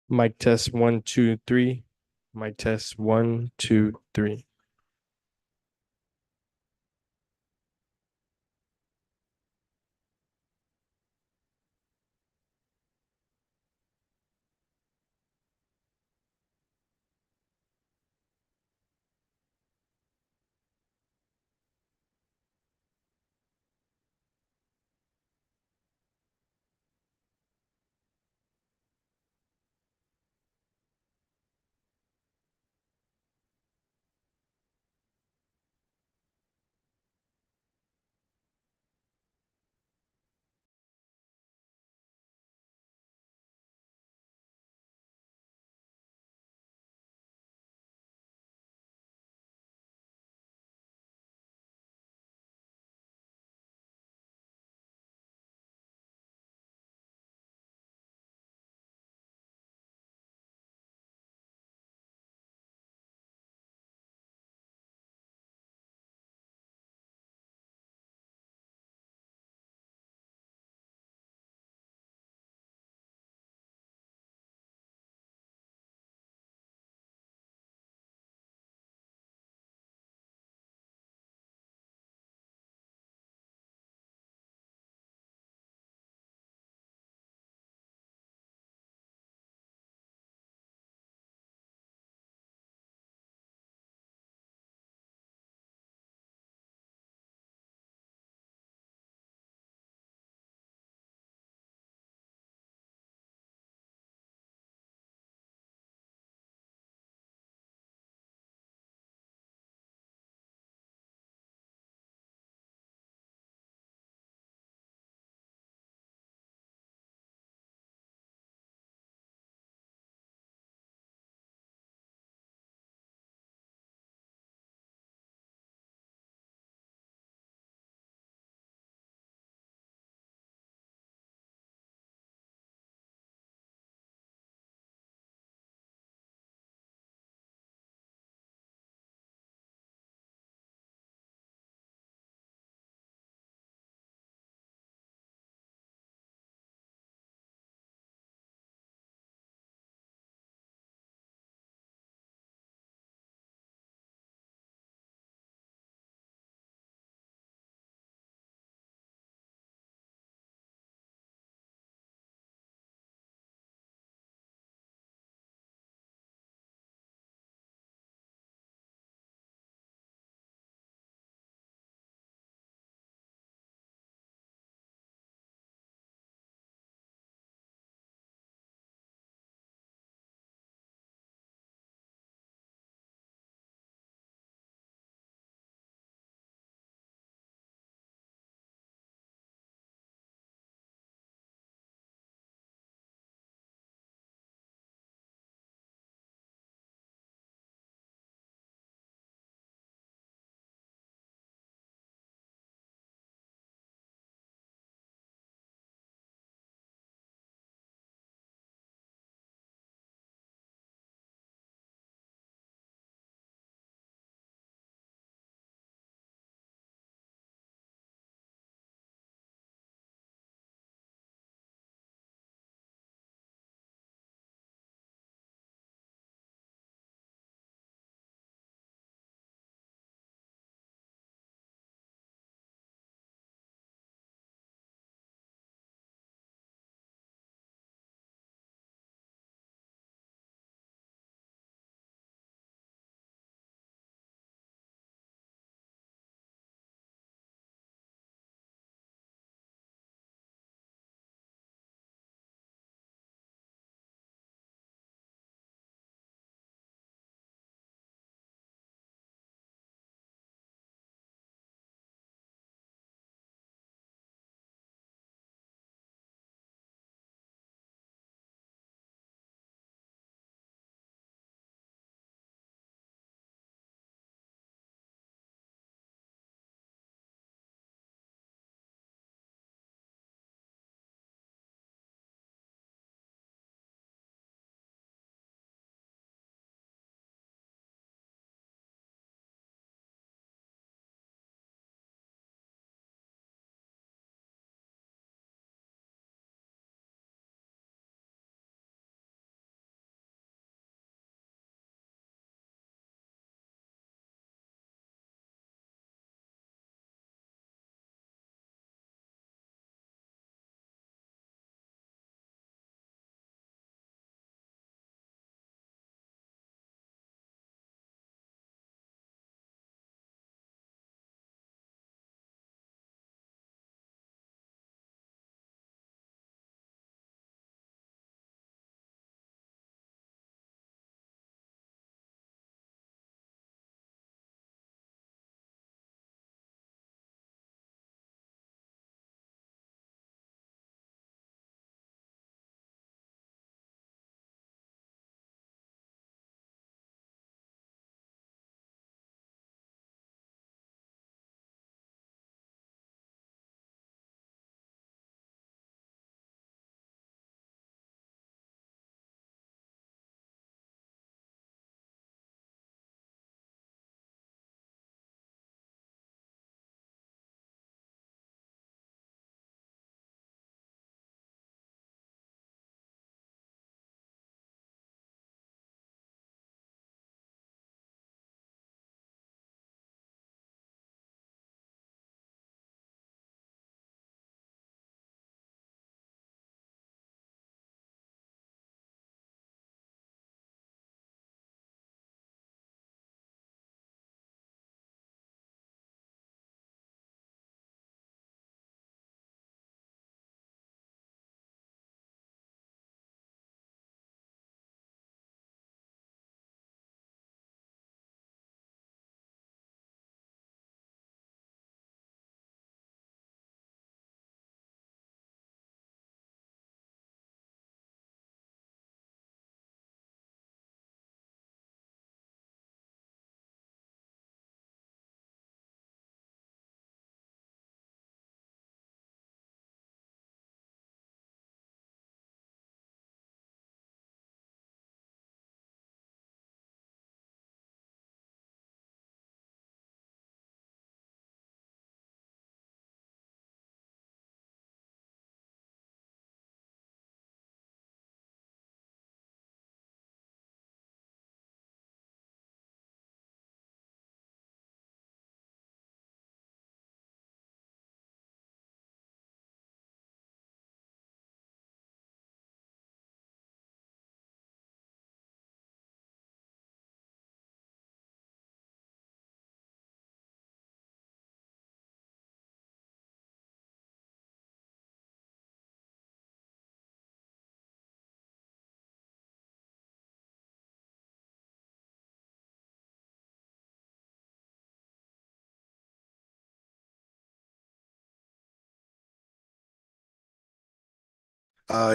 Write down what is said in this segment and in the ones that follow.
Mic test 1, 2, 3. Mic test 1, 2, 3.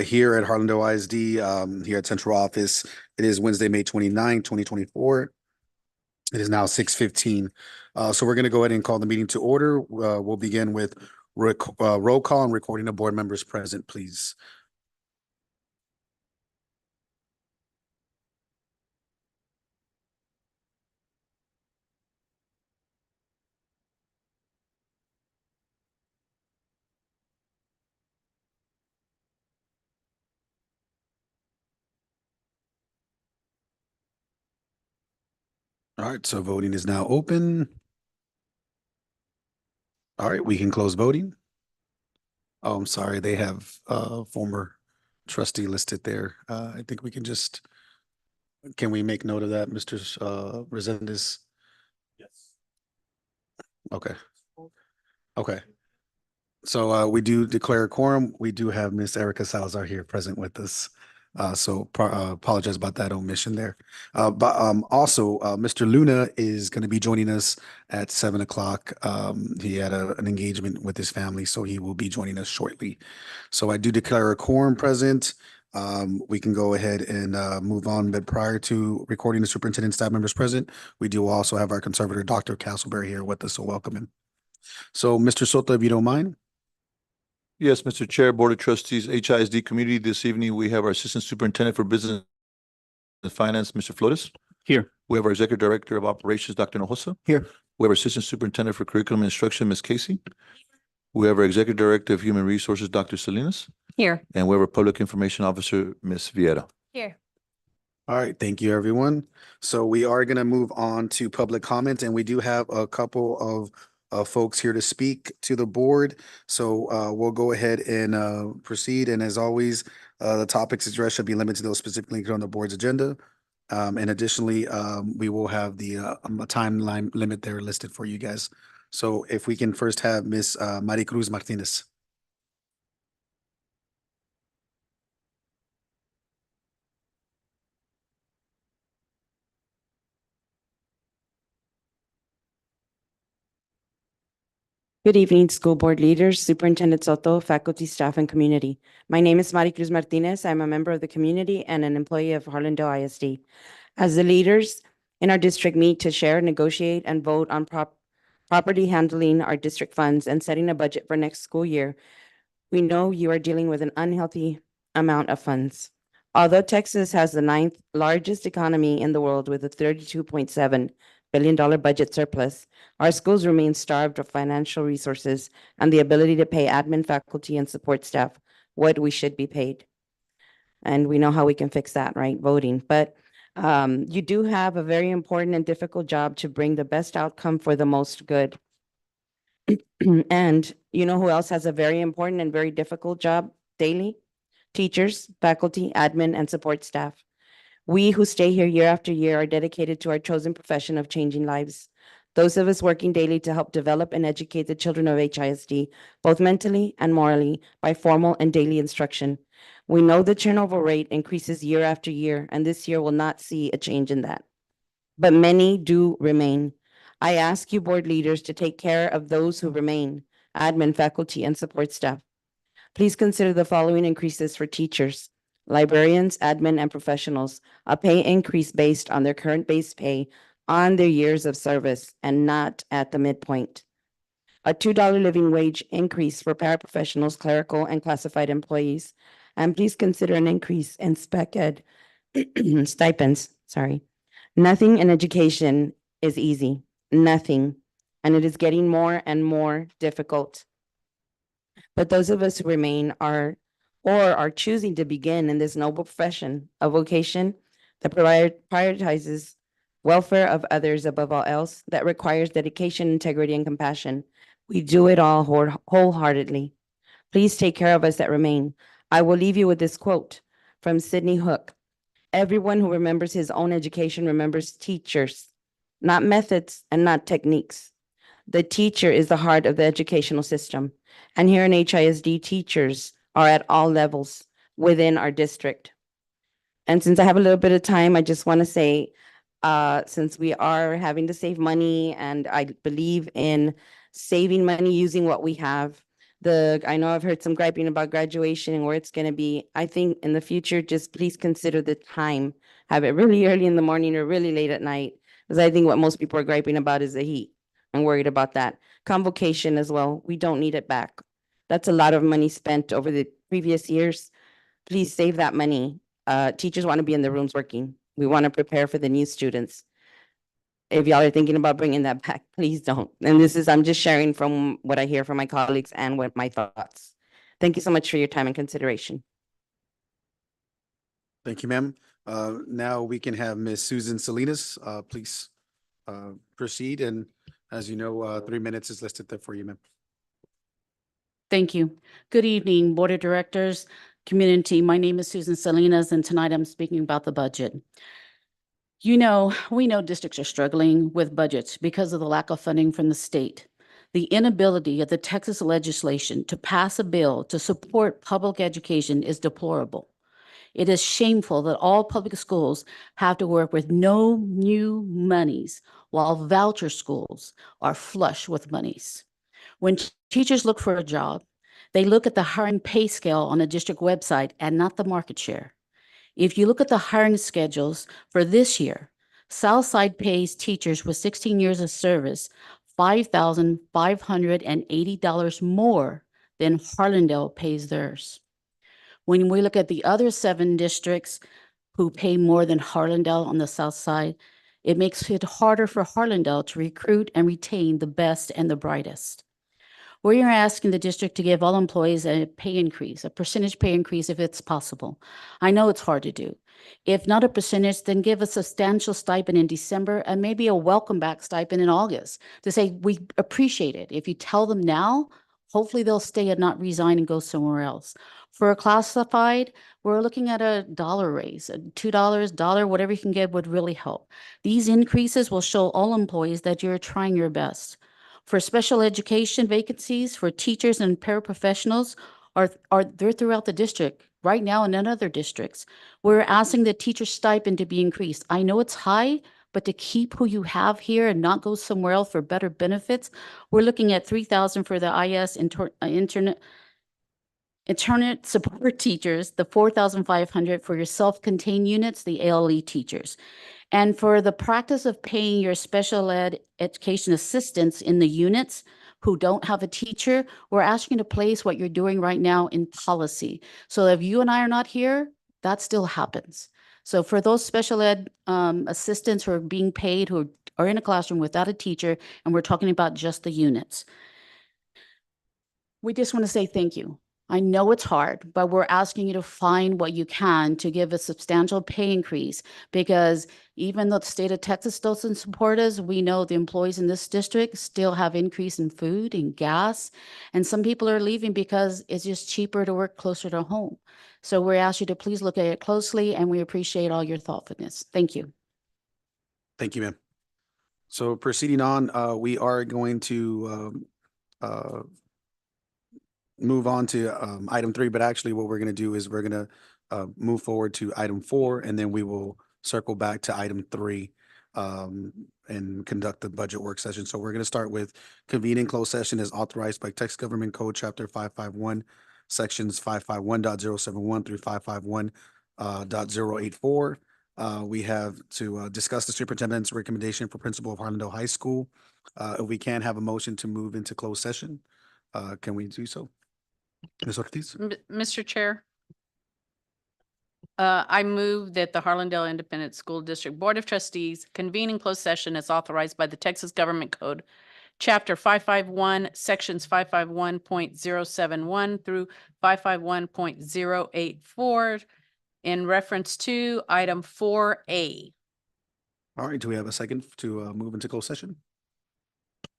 here at Harlandale ISD, here at Central Office. It is Wednesday, May 29, 2024. It is now 6:15. So we're going to go ahead and call the meeting to order. We'll begin with roll call and recording of board members present, please. All right, so voting is now open. All right, we can close voting. Oh, I'm sorry, they have former trustee listed there. I think we can just, can we make note of that, Mr. Resendez? Yes. Okay. Okay. So we do declare a quorum. We do have Miss Erica Salazar here present with us. So apologize about that omission there. But also, Mr. Luna is going to be joining us at 7 o'clock. He had an engagement with his family, so he will be joining us shortly. So I do declare a quorum present. We can go ahead and move on. But prior to recording the superintendent staff members present, we do also have our conservator, Dr. Castleberry, here with us. So welcome him. So, Mr. Soto, if you don't mind. Yes, Mr. Chair, Board of Trustees, HISD Community. This evening, we have our Assistant Superintendent for Business and Finance, Mr. Flores. Here. We have our Executive Director of Operations, Dr. Nojosa. Here. We have our Assistant Superintendent for Curriculum and Instruction, Ms. Casey. We have our Executive Director of Human Resources, Dr. Salinas. Here. And we have our Public Information Officer, Ms. Vieira. Here. All right, thank you, everyone. So we are going to move on to public comment, and we do have a couple of folks here to speak to the board. So we'll go ahead and proceed. And as always, the topics addressed should be limited to those specifically on the board's agenda. And additionally, we will have the a timeline limit there listed for you guys. So if we can first have Miss Maricruz Martinez. Good evening, school board leaders, Superintendent Soto, faculty, staff, and community. My name is Maricruz Martinez. I'm a member of the community and an employee of Harlandale ISD. As the leaders in our district meet to share, negotiate, and vote on property handling our district funds and setting a budget for next school year, we know you are dealing with an unhealthy amount of funds. Although Texas has the 9th largest economy in the world with a $32.7 billion budget surplus, our schools remain starved of financial resources and the ability to pay admin, faculty, and support staff what we should be paid. And we know how we can fix that, right? Voting. But you do have a very important and difficult job to bring the best outcome for the most good. And you know who else has a very important and very difficult job daily? Teachers, faculty, admin, and support staff. We who stay here year after year are dedicated to our chosen profession of changing lives. Those of us working daily to help develop and educate the children of HISD, both mentally and morally, by formal and daily instruction. We know the turnover rate increases year after year, and this year will not see a change in that. But many do remain. I ask you, board leaders, to take care of those who remain, admin, faculty, and support staff. Please consider the following increases for teachers, librarians, admin, and professionals, a pay increase based on their current base pay on their years of service and not at the midpoint. A $2 living wage increase for paraprofessionals, clerical, and classified employees. And please consider an increase in spec ed stipends, sorry. Nothing in education is easy, nothing. And it is getting more and more difficult. But those of us who remain are choosing to begin in this noble profession, a vocation that prioritizes welfare of others above all else, that requires dedication, integrity, and compassion. We do it all wholeheartedly. Please take care of us that remain. I will leave you with this quote from Sidney Hook. Everyone who remembers his own education remembers teachers, not methods and not techniques. The teacher is the heart of the educational system. And here in HISD, teachers are at all levels within our district. And since I have a little bit of time, I just want to say, since we are having to save money and I believe in saving money using what we have, I know I've heard some griping about graduation and where it's gonna be. I think in the future, just please consider the time. Have it really early in the morning or really late at night. Because I think what most people are griping about is the heat. I'm worried about that. Convocation as well. We don't need it back. That's a lot of money spent over the previous years. Please save that money. Teachers want to be in the rooms working. We want to prepare for the new students. If y'all are thinking about bringing that back, please don't. And I'm just sharing from what I hear from my colleagues and what my thoughts. Thank you so much for your time and consideration. Thank you, ma'am. Now we can have Ms. Susan Salinas, please, proceed. And as you know, 3 minutes is listed there for you, ma'am. Thank you. Good evening, Board of Directors, community. My name is Susan Salinas, and tonight I'm speaking about the budget. We know districts are struggling with budgets because of the lack of funding from the state. The inability of the Texas legislation to pass a bill to support public education is deplorable. It is shameful that all public schools have to work with no new monies, while voucher schools are flush with monies. When teachers look for a job, they look at the hiring pay scale on the district website and not the market share. If you look at the hiring schedules for this year, Southside pays teachers with 16 years of service $5,580 more than Harlandale pays theirs. When we look at the other 7 districts who pay more than Harlandale on the south side, it makes it harder for Harlandale to recruit and retain the best and the brightest. We are asking the district to give all employees a pay increase, a percentage pay increase if it's possible. I know it's hard to do. If not a percentage, then give a substantial stipend in December and maybe a welcome back stipend in August to say, we appreciate it. If you tell them now, hopefully they'll stay and not resign and go somewhere else. For a classified, we're looking at a dollar raise, $2, dollar, whatever you can get would really help. These increases will show all employees that you're trying your best. For special education vacancies for teachers and paraprofessionals they're throughout the district right now and in other districts. We're asking the teacher stipend to be increased. I know it's high, but to keep who you have here and not go somewhere else for better benefits, we're looking at $3,000 for the IS internet support teachers, the $4,500 for your self-contained units, the ALE teachers. And for the practice of paying your special ed education assistants in the units who don't have a teacher, we're asking to place what you're doing right now in policy. So if you and I are not here, that still happens. So for those special ed assistants who are being paid, who are in a classroom without a teacher, and we're talking about just the units, we just want to say thank you. I know it's hard, but we're asking you to find what you can to give a substantial pay increase, because even though the state of Texas doesn't support us, we know the employees in this district still have increase in food and gas. And some people are leaving because it's just cheaper to work closer to home. So we're asking you to please look at it closely, and we appreciate all your thoughtfulness. Thank you. Thank you, ma'am. So proceeding on, we are going to move on to item 3, but actually what we're going to do is we're going to move forward to item 4, and then we will circle back to item 3 and conduct the budget work session. So we're going to start with convening closed session as authorized by Texas Government Code Chapter 551, Sections 551.071 through 551.084. We have to discuss the superintendent's recommendation for principal of Harlandale High School. If we can have a motion to move into closed session, can we do so? Ms. Ortiz? Mr. Chair, I move that the Harlandale Independent School District Board of Trustees convene in closed session as authorized by the Texas Government Code, Chapter 551, Sections 551.071 through 551.084 in reference to item 4A. All right, do we have a second to move into closed session?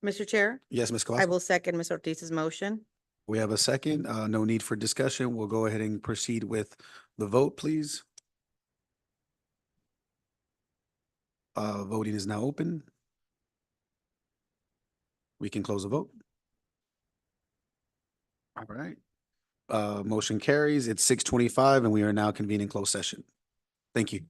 Mr. Chair, Yes, Ms. I Colasco? will second Ms. Ortiz's motion. We have a second. No need for discussion. We'll go ahead and proceed with the vote, please. Voting is now open. We can close the vote. All right. Motion carries. It's 6:25 and we are now convening closed session. Thank you.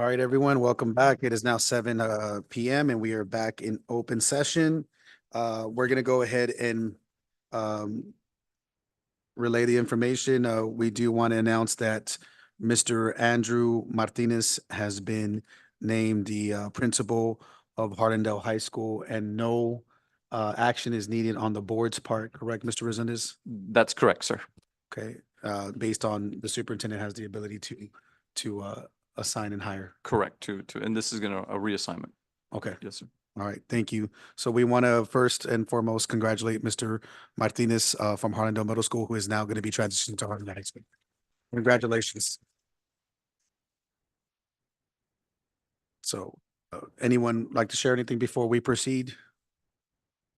All right, everyone, welcome back. It is now 7 PM and we are back in open session. We're gonna go ahead and relay the information. We do want to announce that Mr. Andrew Martinez has been named the principal of Harlandale High School, and no action is needed on the board's part, correct, Mr. Resendez? That's correct, sir. Okay, based on the superintendent has the ability to assign and hire. Correct, and this is gonna, a reassignment. Okay. Yes, sir. All right, thank you. So we want to first and foremost congratulate Mr. Martinez from Harlandale Middle School, who is now going to be transitioning to Harlandale High School. Congratulations. So anyone like to share anything before we proceed?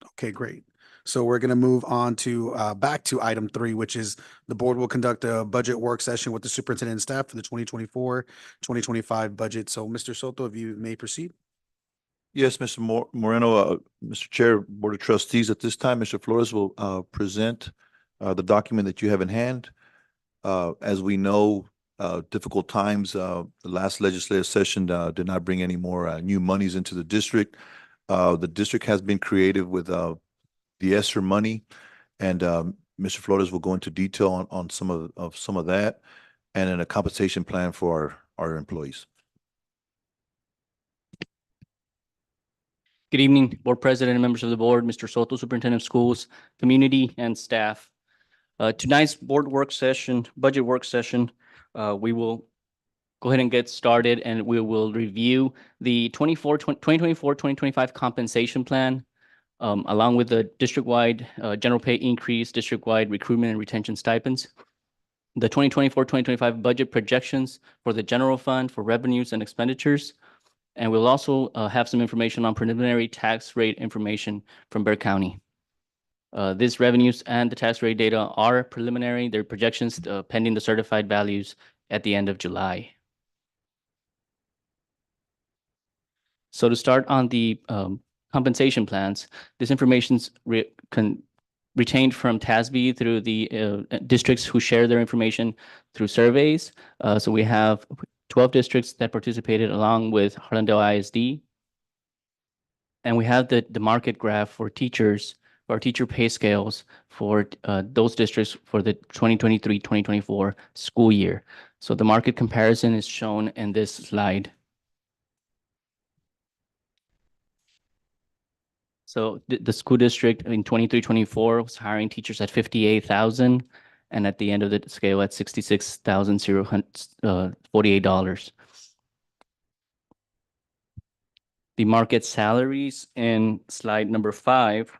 Okay, great. So we're going to move on to back to item 3, which is the board will conduct a budget work session with the superintendent and staff for the 2024-2025 budget. So Mr. Soto, if you may proceed. Yes, Mr. Moreno, Mr. Chair, Board of Trustees, at this time, Mr. Flores will present the document that you have in hand. As we know, difficult times, the last legislative session did not bring any more new monies into the district. The district has been creative with the ESSER money, and Mr. Flores will go into detail on some of that, and then a compensation plan for our employees. Good evening, Board President and members of the board, Mr. Soto, Superintendent of Schools, community and staff. Tonight's board work session, budget work session, we will go ahead and get started, and we will review the 2024-2025 compensation plan, along with the district-wide general pay increase, district-wide recruitment and retention stipends, the 2024-2025 budget projections for the general fund for revenues and expenditures. And we'll also have some information on preliminary tax rate information from Bexar County. These revenues and the tax rate data are preliminary. They're projections pending the certified values at the end of July. So to start on the compensation plans, this information's retained from TASB through the districts who share their information through surveys. So we have 12 districts that participated along with Harlandale ISD. And we have the market graph for teachers, our teacher pay scales for those districts for the 2023-2024 school year. So the market comparison is shown in this slide. So the school district in 23-24 was hiring teachers at 58,000. And at the end of the scale at $66,048. The market salaries in slide number 5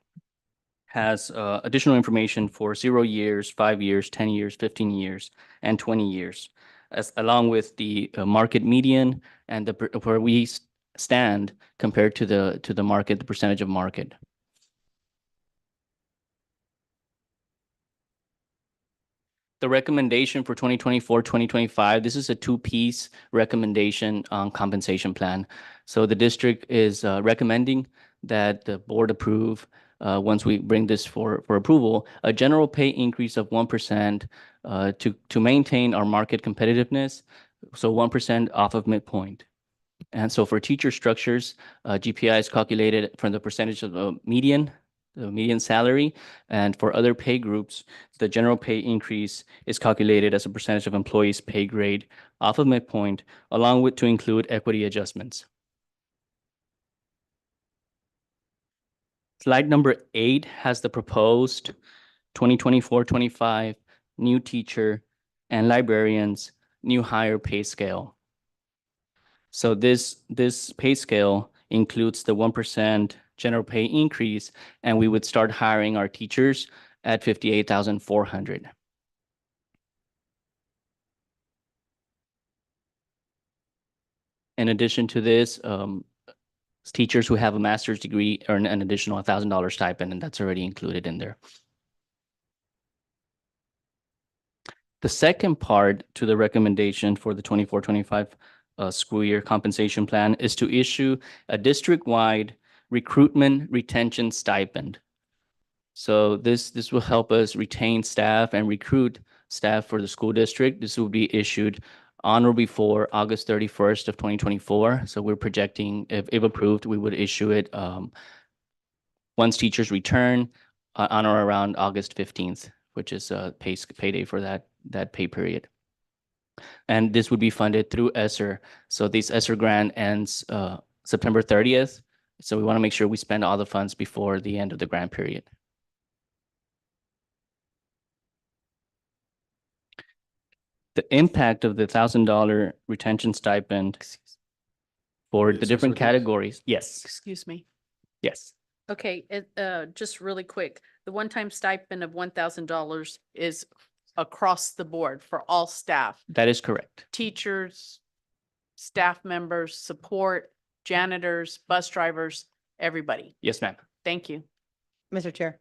has additional information for 0 years, 5 years, 10 years, 15 years, and 20 years, along with the market median and where we stand compared to the market, the percentage of market. The recommendation for 2024-2025, this is a 2-piece recommendation on compensation plan. So the district is recommending that the board approve, once we bring this for approval, a general pay increase of 1% to maintain our market competitiveness, so 1% off of midpoint. And so for teacher structures, GPI is calculated from the percentage of the median salary, and for other pay groups, the general pay increase is calculated as a percentage of employees' pay grade off of midpoint, along with to include equity adjustments. Slide number 8 has the proposed 2024-25 new teacher and librarians new hire pay scale. So this pay scale includes the 1% general pay increase, and we would start hiring our teachers at $58,400. In addition to this, teachers who have a master's degree earn an additional $1,000 stipend, and that's already included in there. The second part to the recommendation for the 24-25 school year compensation plan is to issue a district-wide recruitment retention stipend. So this will help us retain staff and recruit staff for the school district. This will be issued on or before August 31st of 2024. So we're projecting, if approved, we would issue it once teachers return on or around August 15th, which is payday for that pay period. And this would be funded through ESSER. So this ESSER grant ends September 30th. So we want to make sure we spend all the funds before the end of the grant period. The impact of the $1,000 retention stipend for the Yes, different Ms. Ortiz? categories. Yes, Excuse me. yes. Okay, just really quick, the one-time stipend of $1,000 is across the board for all staff, That is correct. teachers, staff members, support, janitors, bus drivers, everybody. Yes, ma'am. Thank you. Mr. Chair,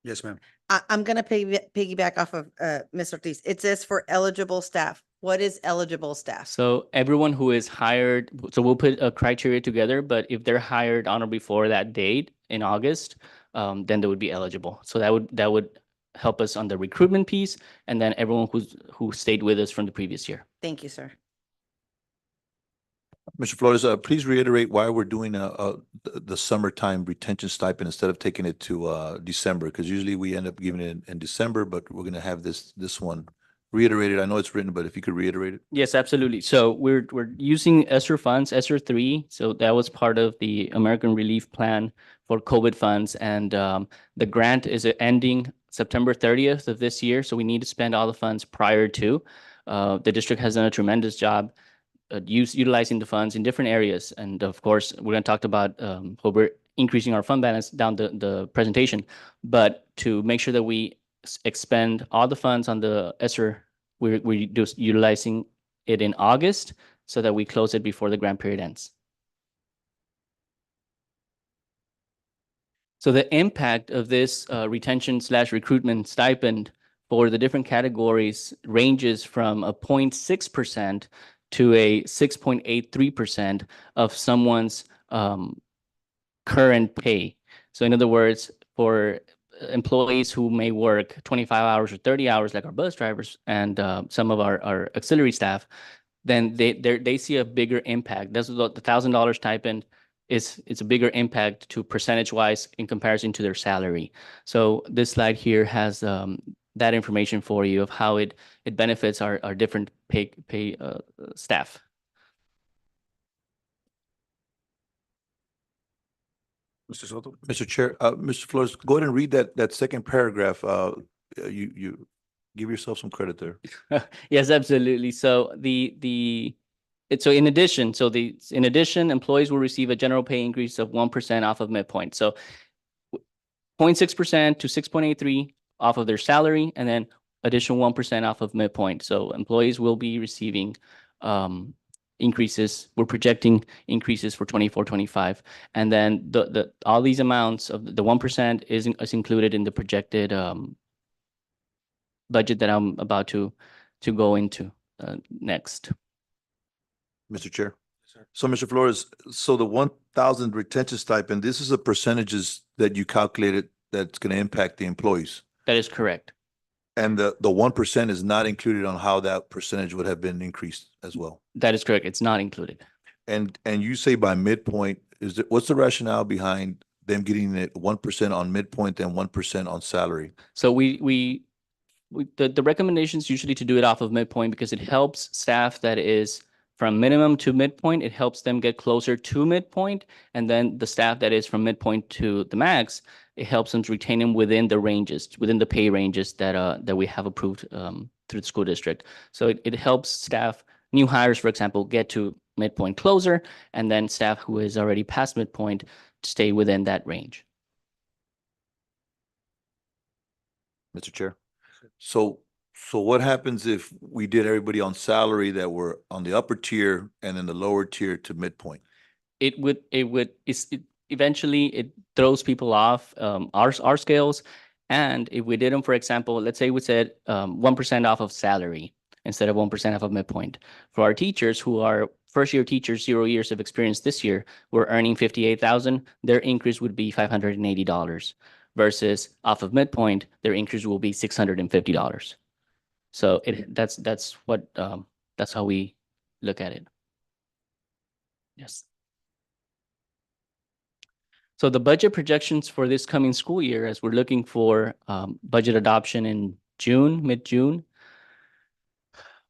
Yes, ma'am. I'm gonna piggyback off of Ms. Ortiz. It says for eligible staff. What is eligible staff? So everyone who is hired, so we'll put a criteria together, but if they're hired on or before that date in August, then they would be eligible. So that would help us on the recruitment piece, and then everyone who stayed with us from the previous year. Thank you, sir. Mr. Flores, please reiterate why we're doing the summertime retention stipend instead of taking it to December, because usually we end up giving it in December, but we're gonna have this one reiterated. I know it's written, but if you could reiterate it. Yes, absolutely. So we're using ESSER funds, ESSER 3. So that was part of the American Relief Plan for COVID funds. And the grant is ending September 30th of this year. So we need to spend all the funds prior to. The district has done a tremendous job utilizing the funds in different areas. And of course, we're going to talk about how we're increasing our fund balance down the presentation. But to make sure that we expend all the funds on the ESSER, we're just utilizing it in August so that we close it before the grant period ends. So the impact of this retention/recruitment stipend for the different categories ranges from a 0.6% to a 6.83% of someone's current pay. So in other words, for employees who may work 25 hours or 30 hours, like our bus drivers and some of our auxiliary staff, then they see a bigger impact. That's what the $1,000 stipend is. It's a bigger impact to percentage-wise in comparison to their salary. So this slide here has that information for you of how it benefits our different pay staff. Mr. Soto? Mr. Chair, Mr. Flores, go ahead and read that second paragraph. You give yourself some credit there. Yes, absolutely. So in addition, employees will receive a general pay increase of 1% off of midpoint. So 0.6% to 6.83 off of their salary, and then additional 1% off of midpoint. So employees will be receiving increases. We're projecting increases for 24-25. And then all these amounts of the 1% is included in the projected budget that I'm about to go into next. Mr. Chair. So, Mr. Flores, so the 1,000 retention stipend, this is the percentages that you calculated that's going to impact the employees. That is correct. And the 1% is not included on how that percentage would have been increased as well. That is correct. It's not included. And you say by midpoint, what's the rationale behind them getting it 1% on midpoint and 1% on salary? So the recommendation is usually to do it off of midpoint because it helps staff that is from minimum to midpoint. It helps them get closer to midpoint. And then the staff that is from midpoint to the max, it helps them to retain them within the ranges, within the pay ranges that we have approved through the school district. So it helps staff, new hires, for example, get to midpoint closer, and then staff who is already past midpoint stay within that range. Mr. Chair. So what happens if we did everybody on salary that were on the upper tier and then the lower tier to midpoint? Eventually it throws people off our scales. And if we did them, for example, let's say we said 1% off of salary instead of 1% off of midpoint. For our teachers who are first year teachers, 0 years of experience this year, we're earning $58,000. Their increase would be $580 versus off of midpoint, their increase will be $650. So that's what That's how we look at it. Yes. So the budget projections for this coming school year, as we're looking for budget adoption in June, mid-June,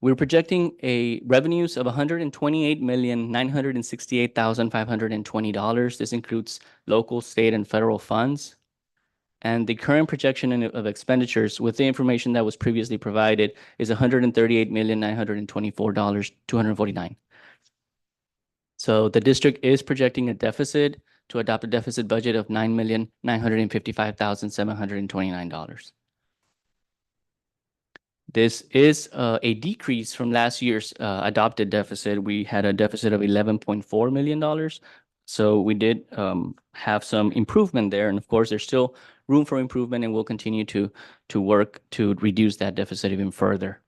we're projecting a revenues of $128,968,520. This includes local, state, and federal funds. And the current projection of expenditures with the information that was previously provided is $138,924,249. So the district is projecting a deficit to adopt a deficit budget of $9,955,729. This is a decrease from last year's adopted deficit. We had a deficit of $11.4 million. So we did have some improvement there. And of course, there's still room for improvement, and we'll continue to work to reduce that deficit even further.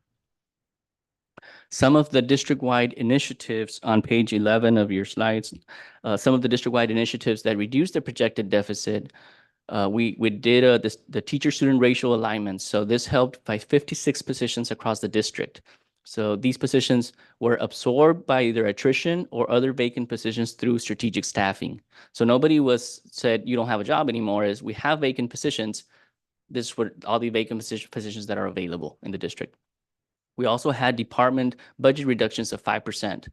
Some of the district-wide initiatives on page 11 of your slides, some of the district-wide initiatives that reduce the projected deficit, we did the teacher-student ratio alignment. So this helped by 56 positions across the district. So these positions were absorbed by either attrition or other vacant positions through strategic staffing. So nobody said, you don't have a job anymore, as we have vacant positions. This were all the vacant positions that are available in the district. We also had department budget reductions of 5%.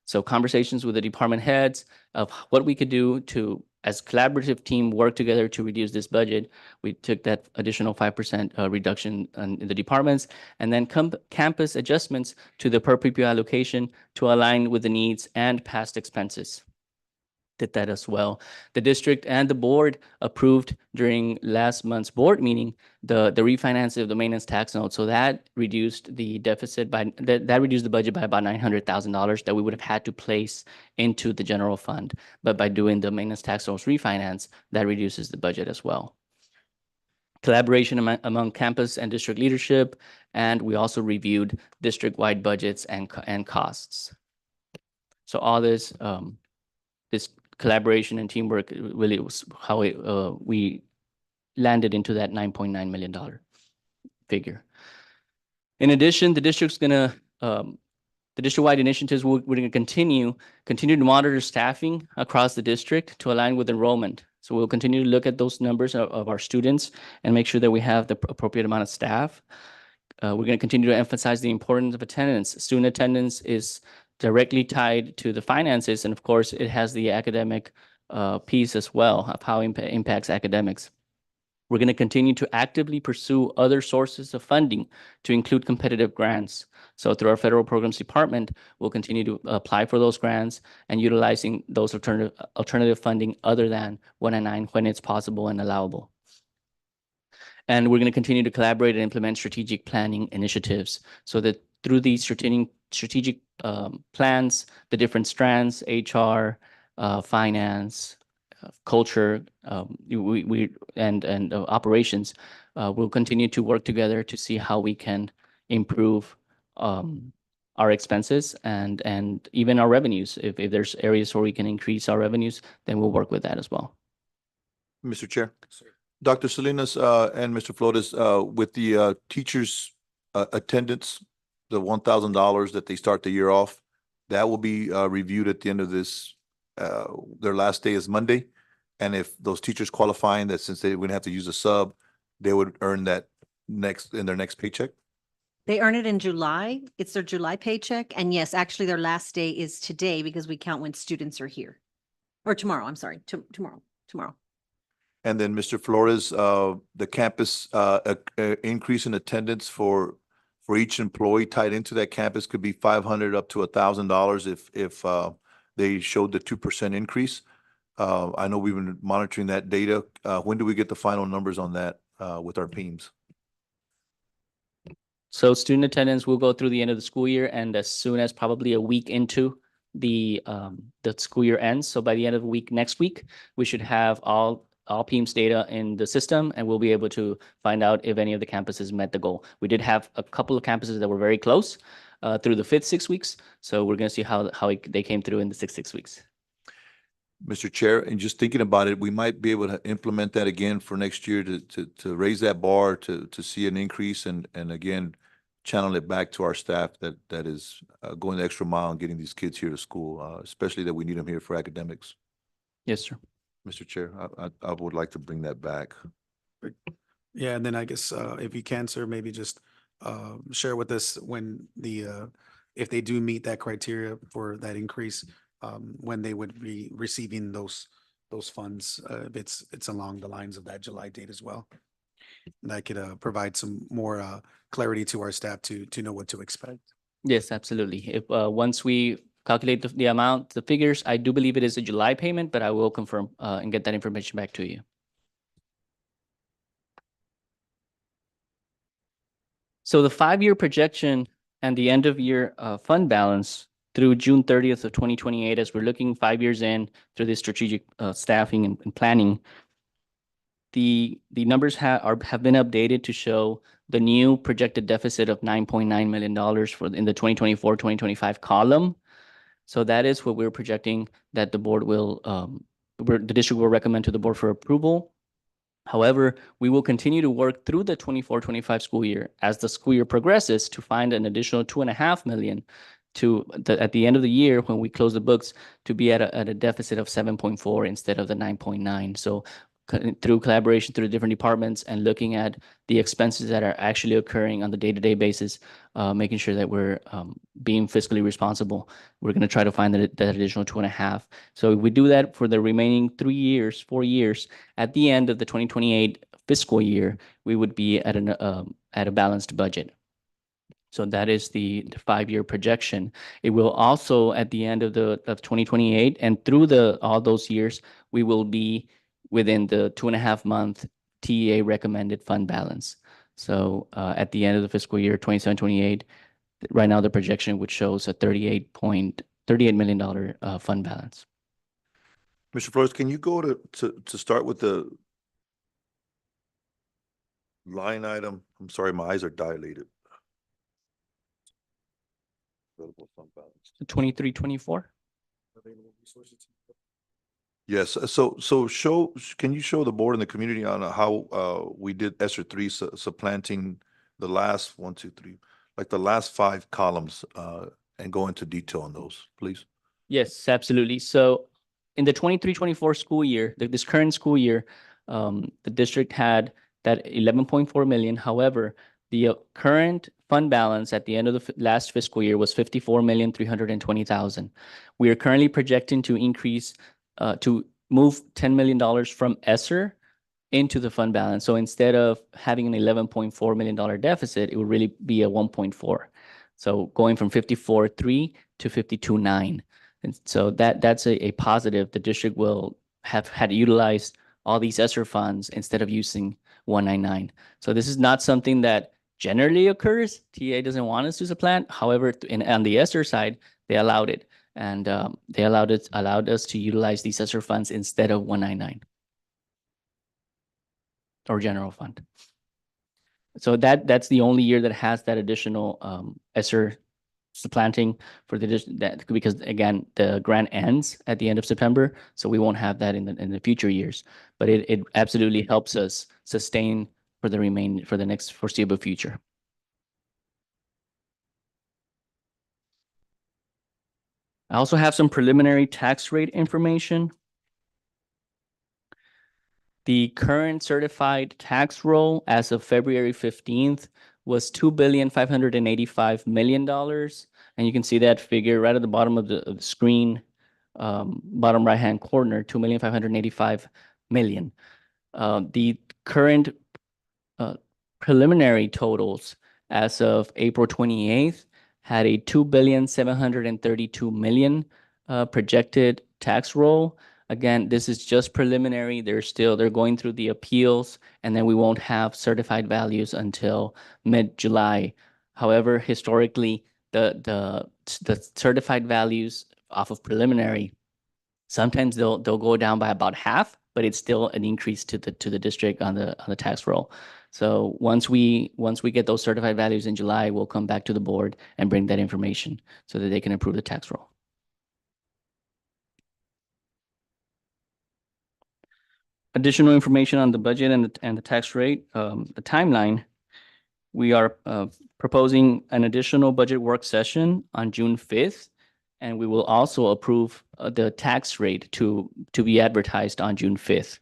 So conversations with the department heads of what we could do to, as collaborative team, work together to reduce this budget. We took that additional 5% reduction in the departments, and then campus adjustments to the per pupil allocation to align with the needs and past expenses. Did that as well. The district and the board approved during last month's board meeting the refinance of the maintenance tax note. So that reduced the deficit by that reduced the budget by about $900,000 that we would have had to place into the general fund. But by doing the maintenance tax notes refinance, that reduces the budget as well. Collaboration among campus and district leadership, and we also reviewed district-wide budgets and costs. So all this this collaboration and teamwork really was how we landed into that $9.9 million figure. In addition, the district's gonna, the district-wide initiatives, we're gonna continue to monitor staffing across the district to align with enrollment. So we'll continue to look at those numbers of our students and make sure that we have the appropriate amount of staff. We're gonna continue to emphasize the importance of attendance. Student attendance is directly tied to the finances, and of course, it has the academic piece as well of how it impacts academics. We're going to continue to actively pursue other sources of funding to include competitive grants. So through our federal programs department, we'll continue to apply for those grants and utilizing those alternative funding other than 109 when it's possible and allowable. And we're going to continue to collaborate and implement strategic planning initiatives so that through these strategic plans, the different strands, HR, finance, culture, and operations, we'll continue to work together to see how we can improve our expenses and even our revenues. If there's areas where we can increase our revenues, then we'll work with that as well. Mr. Chair. Dr. Salinas and Mr. Flores, with the teachers' attendance, the $1,000 that they start the year off, that will be reviewed at the end of this. Their last day is Monday. And if those teachers qualifying that since they wouldn't have to use a sub, they would earn that in their next paycheck? They earn it in July. It's their July paycheck. And yes, actually their last day is today because we count when students are here. Or tomorrow, I'm sorry, tomorrow. And then Mr. Flores, the campus increase in attendance for each employee tied into that campus could be $500 up to $1,000 if they showed the 2% increase. I know we've been monitoring that data. When do we get the final numbers on that with our PEIMS? So student attendance will go through the end of the school year, and as soon as probably a week into the school year ends. So by the end of the week, next week, we should have all PEIMS data in the system, and we'll be able to find out if any of the campuses met the goal. We did have a couple of campuses that were very close through the 5th 6 weeks. So we're going to see how they came through in the 6th 6 weeks. Mr. Chair, and just thinking about it, we might be able to implement that again for next year to raise that bar to see an increase and again, channel it back to our staff that is going the extra mile and getting these kids here to school, especially that we need them here for academics. Yes, sir. Mr. Chair, I would like to bring that back. Yeah, and then I guess if you can, sir, maybe just share with us when if they do meet that criteria for that increase, when they would be receiving those funds, if it's along the lines of that July date as well. That could provide some more clarity to our staff to know what to expect. Yes, absolutely. If once we calculate the amount, the figures, I do believe it is a July payment, but I will confirm and get that information back to you. So the 5-year projection and the end of year fund balance through June 30th of 2028, as we're looking 5 years in through this strategic staffing and planning, the numbers have been updated to show the new projected deficit of $9.9 million in the 2024-2025 column. So that is what we're projecting that the board will, the district will recommend to the board for approval. However, we will continue to work through the 24-25 school year as the school year progresses to find an additional $2.5 million at the end of the year when we close the books to be at a deficit of 7.4 instead of the 9.9. So through collaboration through different departments and looking at the expenses that are actually occurring on the day-to-day basis, making sure that we're being fiscally responsible, we're going to try to find that additional 2.5. So if we do that for the remaining 4 years, at the end of the 2028 fiscal year, we would be at a balanced budget. So that is the 5-year projection. It will also, at the end of 2028 and through all those years, we will be within the 2.5-month TEA recommended fund balance. So at the end of the fiscal year 27-28, right now the projection would show a $38 million fund balance. Mr. Flores, can you go to start with the line item? I'm sorry, my eyes are dilated. Available fund balance. 23-24? Yes, so can you show the board and the community on how we did ESSER 3 supplanting the last 1, 2, 3, like the last 5 columns, and go into detail on those, please? Yes, absolutely. So in the 23-24 school year, this current school year, the district had that 11.4 million. However, the current fund balance at the end of the last fiscal year was 54,320,000. We are currently projecting to increase to move $10 million from ESSER into the fund balance. So instead of having an $11.4 million deficit, it would really be a 1.4. So going from 54.3 to 52.9. And so that's a positive. The district will have had utilized all these ESSER funds instead of using 199. So this is not something that generally occurs. TA doesn't want us to supplant. However, on the ESSER side, they allowed it. And they allowed us to utilize these ESSER funds instead of 199 or general fund. So that's the only year that has that additional ESSER supplanting for that, because again, the grant ends at the end of September, so we won't have that in the future years. But it absolutely helps us sustain for the next foreseeable future. I also have some preliminary tax rate information. The current certified tax roll as of February 15th was $2,585 million. And you can see that figure right at the bottom of the screen, bottom right-hand corner, $2,585 million. The current preliminary totals as of April 28th had a $2,732 million projected tax roll. Again, this is just preliminary. They're going through the appeals, and then we won't have certified values until mid-July. However, historically, the certified values off of preliminary, sometimes they'll go down by about half, but it's still an increase to the district on the tax roll. So once we get those certified values in July, we'll come back to the board and bring that information so that they can approve the tax roll. Additional information on the budget and the tax rate, the timeline. we are proposing an additional budget work session on June 5th. And we will also approve the tax rate to be advertised on June 5th.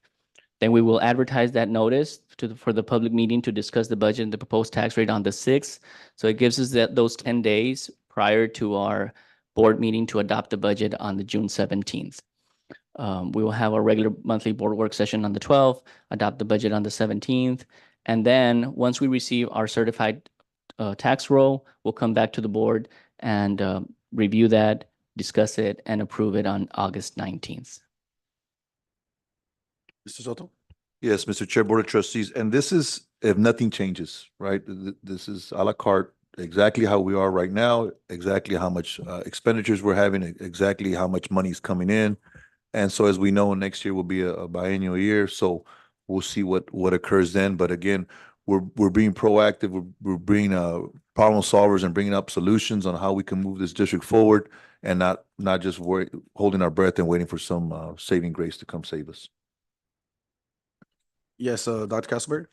Then we will advertise that notice for the public meeting to discuss the budget and the proposed tax rate on the 6th. So it gives us those 10 days prior to our board meeting to adopt the budget on the June 17th. We will have a regular monthly board work session on the 12th, adopt the budget on the 17th. And then once we receive our certified tax roll, we'll come back to the board and review that, discuss it, and approve it on August 19th. Mr. Soto? Yes, Mr. Chair, Board of Trustees, and this is if nothing changes, right? This is à la carte, exactly how we are right now, exactly how much expenditures we're having, exactly how much money is coming in. And so as we know, next year will be a biennial year, so we'll see what occurs then. But again, we're being proactive, we're being problem solvers and bringing up solutions on how we can move this district forward and not just holding our breath and waiting for some saving grace to come save us. Yes, Dr. Castleberry?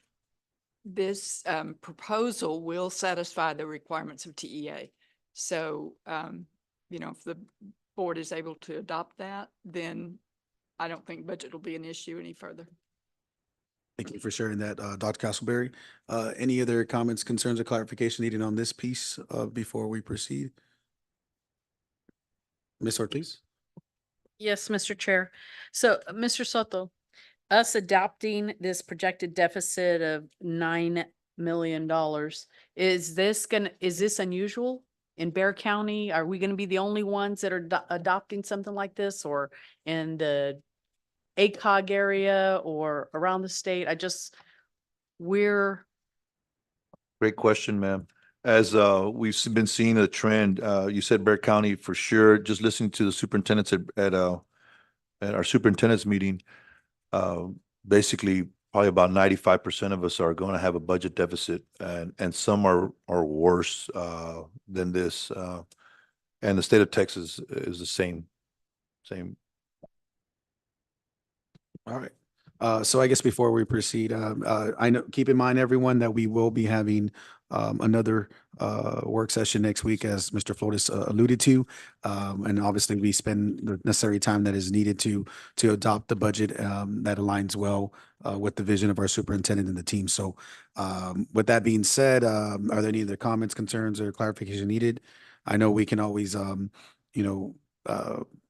This proposal will satisfy the requirements of TEA. So, if the board is able to adopt that, then I don't think budget will be an issue any further. Thank you for sharing that, Dr. Castleberry. Any other comments, concerns, or clarification needed on this piece before we proceed? Ms. Ortiz? Yes, Mr. Chair. So, Mr. Soto, us adopting this projected deficit of $9 million, is this unusual in Bear County? Are we going to be the only ones that are adopting something like this, or in the ACOG area or around the state? Great question, ma'am. As we've been seeing a trend, you said Bear County for sure. Just listening to the superintendents at our superintendent's meeting, basically probably about 95% of us are going to have a budget deficit, and some are worse than this. And the state of Texas is the same. All right. So I guess before we proceed, I know, keep in mind, everyone, that we will be having another work session next week, as Mr. Flores alluded to. And obviously, we spend the necessary time that is needed to adopt the budget that aligns well with the vision of our superintendent and the team. So with that being said, are there any other comments, concerns, or clarification needed? I know we can always,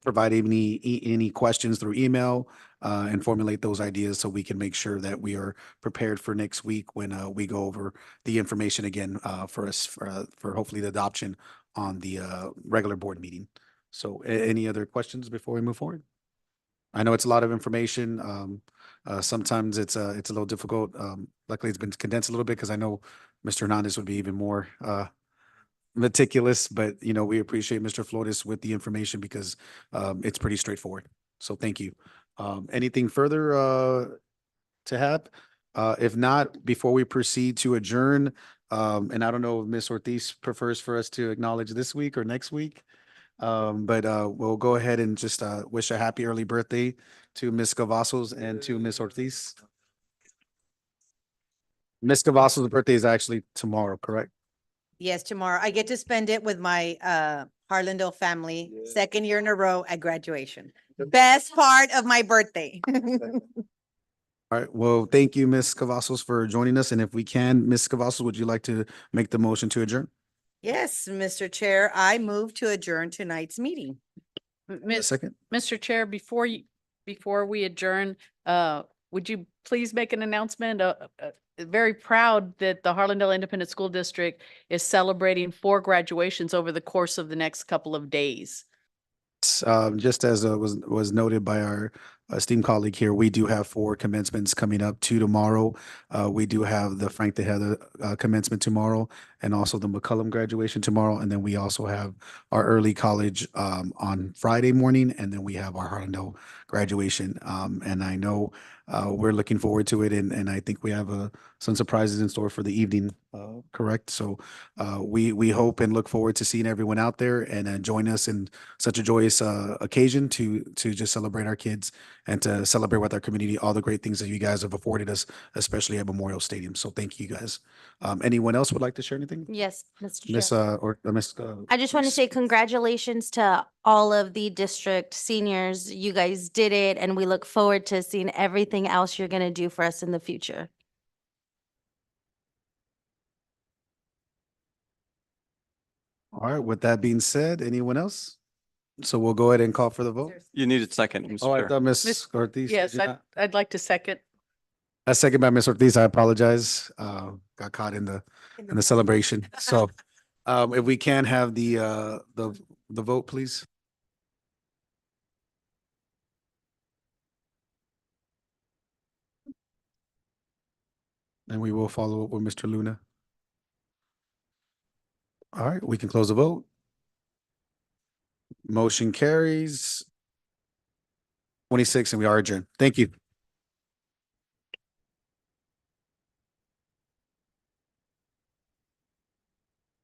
provide any questions through email and formulate those ideas so we can make sure that we are prepared for next week when we go over the information again for hopefully the adoption on the regular board meeting. So any other questions before we move forward? I know it's a lot of information. Sometimes it's a little difficult. Luckily, it's been condensed a little bit because I know Mr. Hernandez would be even more meticulous, but we appreciate Mr. Flores with the information because it's pretty straightforward. So thank you. Anything further to have? If not, before we proceed to adjourn, and I don't know if Ms. Ortiz prefers for us to acknowledge this week or next week, but we'll go ahead and just wish a happy early birthday to Ms. Cavazos and to Ms. Ortiz. Ms. Cavazos' birthday is actually tomorrow, correct? Yes, tomorrow. I get to spend it with my Harlandale family, second year in a row at graduation. Best part of my birthday. All right. Well, thank you, Ms. Cavazos, for joining us. And if we can, Ms. Cavazos, would you like to make the motion to adjourn? Yes, Mr. Chair, I move to adjourn tonight's meeting. A second? Mr. Chair, before we adjourn, would you please make an announcement? Very proud that the Harlandale Independent School District is celebrating 4 graduations over the course of the next couple of days. Just as was noted by our esteemed colleague here, we do have 4 commencements coming up, 2 tomorrow. We do have the Frank Tejeda commencement tomorrow, and also the McCullum graduation tomorrow. And then we also have our early college on Friday morning, and then we have our Harlandale graduation. And I know we're looking forward to it, and I think we have some surprises in store for the evening, correct? So we hope and look forward to seeing everyone out there and join us in such a joyous occasion to just celebrate our kids and to celebrate with our community all the great things that you guys have afforded us, especially at Memorial Stadium. So thank you guys. Anyone else would like to share anything? Yes, Mr. Miss, Chair. Miss. I just want to Reese? say congratulations to all of the district seniors. You guys did it, and we look forward to seeing everything else you're going to do for us in the future. All right, with that being said, anyone else? So we'll go ahead and call for the vote. You needed second, Oh, Mr. I Chair. thought Miss Miss- Ortiz. Yes, did not. I'd like to second. A second by Miss Ortiz. I apologize. Got caught in the celebration. So, if we can have the vote, please. And we will follow up with Mr. Luna. All right, we can close the vote. Motion carries 26, and we are adjourned. Thank you.